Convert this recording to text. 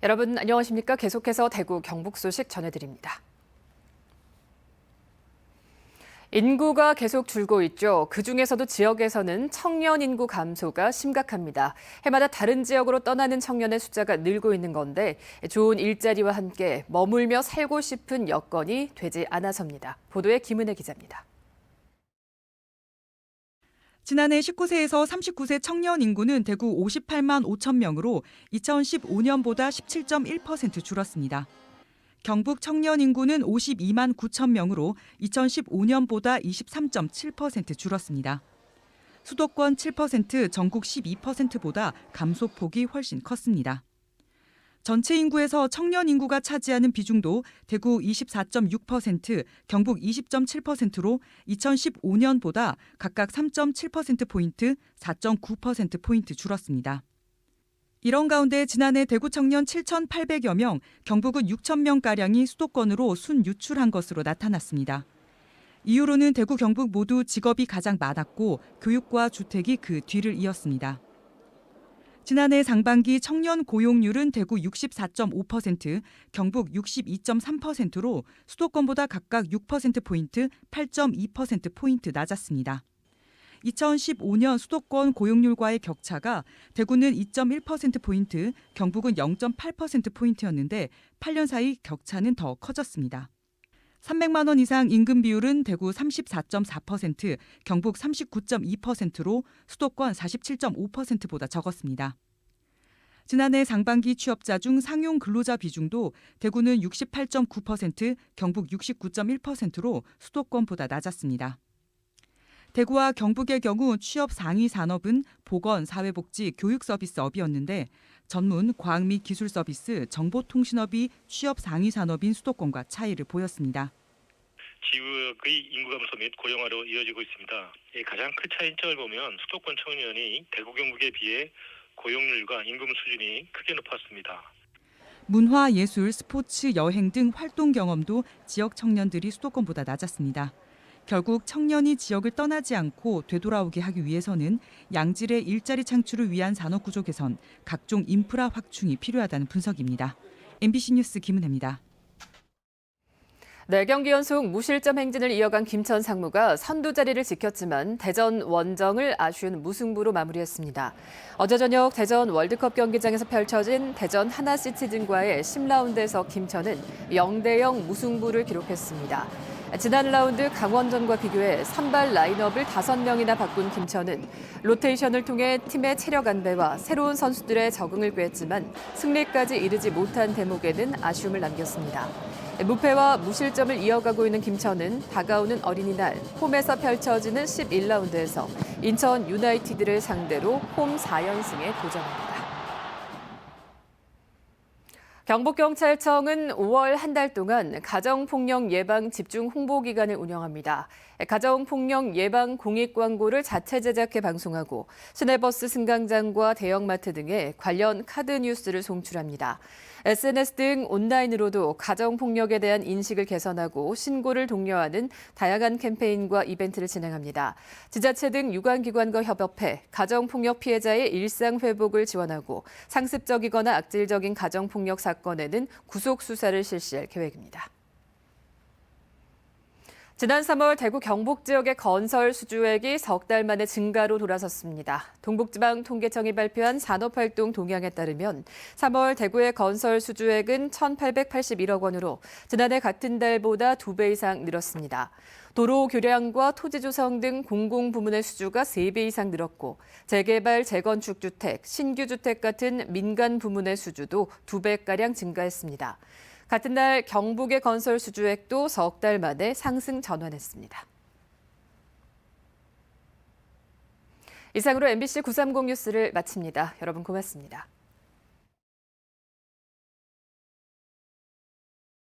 여러분 안녕하십니까? 계속해서 대구 경북 소식 전해드립니다. 인구가 계속 줄고 있죠. 그중에서도 지역에서는 청년 인구 감소가 심각합니다. 해마다 다른 지역으로 떠나는 청년의 숫자가 늘고 있는 건데 좋은 일자리와 함께 머물며 살고 싶은 여건이 되지 않아서입니다. 보도에 김은혜 기자입니다. 지난해 19세에서 39세 청년 인구는 대구 58만 5천 명으로 2015년보다 17.1% 줄었습니다. 경북 청년 인구는 52만 9천 명으로 2015년보다 23.7% 줄었습니다. 수도권 7%, 전국 12%보다 감소폭이 훨씬 컸습니다. 전체 인구에서 청년 인구가 차지하는 비중도 대구 24.6%, 경북 20.7%로 2015년보다 각각 3.7%포인트, 4.9%포인트 줄었습니다. 이런 가운데 지난해 대구 청년 7,800여 명, 경북은 6천 명가량이 수도권으로 순유출한 것으로 나타났습니다. 이유로는 대구, 경북 모두 직업이 가장 많았고 교육과 주택이 그 뒤를 이었습니다. 지난해 상반기 청년 고용률은 대구 64.5%, 경북 62.3%로 수도권보다 각각 6%포인트, 8.2%포인트 낮았습니다. 2015년 수도권 고용률과의 격차가 대구는 2.1%포인트, 경북은 0.8%포인트였는데 8년 사이 격차는 더 커졌습니다. 300만 원 이상 임금 비율은 대구 34.4%, 경북 39.2%로 수도권 47.5%보다 적었습니다. 지난해 상반기 취업자 중 상용 근로자 비중도 대구는 68.9%, 경북 69.1%로 수도권보다 낮았습니다. 대구와 경북의 경우 취업 상위 산업은 보건, 사회복지, 교육 서비스업이었는데 전문, 과학 및 기술 서비스, 정보통신업이 취업 상위 산업인 수도권과 차이를 보였습니다. 지역의 인구 감소 및 고령화로 이어지고 있습니다. 가장 큰 차이점을 보면 수도권 청년이 대구 경북에 비해 고용률과 임금 수준이 크게 높았습니다. 문화, 예술, 스포츠, 여행 등 활동 경험도 지역 청년들이 수도권보다 낮았습니다. 결국 청년이 지역을 떠나지 않고 되돌아오게 하기 위해서는 양질의 일자리 창출을 위한 산업구조 개선, 각종 인프라 확충이 필요하다는 분석입니다. MBC 뉴스 김은혜입니다. 네, 경기 연속 무실점 행진을 이어간 김천 상무가 선두 자리를 지켰지만 대전 원정을 아쉬운 무승부로 마무리했습니다. 어제 저녁 대전 월드컵 경기장에서 펼쳐진 대전 하나시티즌과의 10라운드에서 김천은 0대0 무승부를 기록했습니다. 지난 라운드 강원전과 비교해 선발 라인업을 5명이나 바꾼 김천은 로테이션을 통해 팀의 체력 안배와 새로운 선수들의 적응을 꾀했지만 승리까지 이르지 못한 대목에는 아쉬움을 남겼습니다. 무패와 무실점을 이어가고 있는 김천은 다가오는 어린이날 홈에서 펼쳐지는 11라운드에서 인천 유나이티드를 상대로 홈 4연승에 도전합니다. 경북경찰청은 5월 한 달 동안 가정폭력 예방 집중 홍보 기간을 운영합니다. 가정폭력 예방 공익 광고를 자체 제작해 방송하고 시내버스 승강장과 대형마트 등에 관련 카드 뉴스를 송출합니다. SNS 등 온라인으로도 가정폭력에 대한 인식을 개선하고 신고를 독려하는 다양한 캠페인과 이벤트를 진행합니다. 지자체 등 유관기관과 협업해 가정폭력 피해자의 일상 회복을 지원하고 상습적이거나 악질적인 가정폭력 사건에는 구속 수사를 실시할 계획입니다. 지난 3월 대구 경북 지역의 건설 수주액이 석 달 만에 증가로 돌아섰습니다. 동북지방통계청이 발표한 산업활동 동향에 따르면 3월 대구의 건설 수주액은 1,881억 원으로 지난해 같은 달보다 2배 이상 늘었습니다. 도로 교량과 토지 조성 등 공공부문의 수주가 3배 이상 늘었고 재개발, 재건축 주택, 신규 주택 같은 민간 부문의 수주도 2배가량 증가했습니다. 같은 날 경북의 건설 수주액도 석 달 만에 상승 전환했습니다. 이상으로 MBC 930 뉴스를 마칩니다. 여러분 고맙습니다.